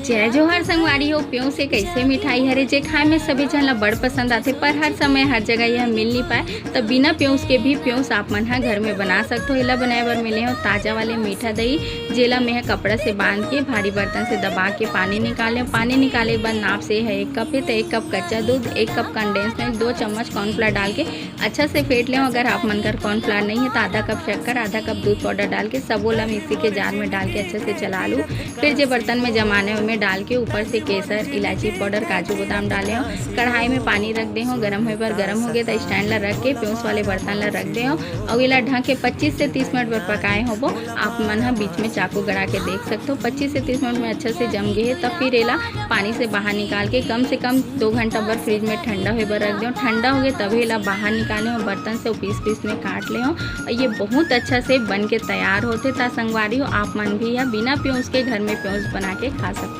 जय जोहर संगवारी हो। प्यों से कैसे मिठाई हरे जे खाए में सभी जन ला बड़ पसंद आथे, पर हर समय हर जगह यह मिल नहीं पाए। तो बिना प्योंस के भी प्योंस आप मन हा घर में बना सकते हो। एला बनाए बर मिले हो ताज़ा वाले मीठा दही, जेला में कपड़ा से बांध के भारी बर्तन से दबा के पानी निकाले। पानी निकाले के बाद नाप से है 1 कप है, तो 1 कप कच्चा दूध, 1 कप कंडेंस मिल्क, 2 चम्मच कॉर्नफ्लावर डाल के अच्छा से फेंट लें। अगर आप मन कर कॉर्नफ्लावर नहीं है तो आधा कप शक्कर, आधा कप दूध पाउडर डाल के सबोला मिक्सी के जार में डाल के अच्छे से चला लूँ। फिर जो बर्तन में जमाने में डाल के ऊपर से केसर, इलायची पाउडर, काजू बादाम डाले हो। कढ़ाई में पानी रख दे हो, गर्म होए पर गर्म हो गए तो स्टैंड ला रख के प्योंस वाले बर्तन ला रख दे हो और इला ढक के 25 से 30 मिनट पर पकाए हो। आप मन हा बीच में चाकू गड़ा के देख सकते हो। 25 से 30 मिनट में अच्छा से जम गए है, तब फिर एला पानी से बाहर निकाल के कम से कम 2 घंटा पर फ्रिज में ठंडा होए पर रख दो। ठंडा हो गए तभी एला बाहर निकाले हो, बर्तन से पीस पीस में काट ले हो और ये बहुत अच्छा से बन के तैयार होते। ता संगवारी हो आप मन भी या बिना प्योंस के घर में प्योंस बना के खा सकते।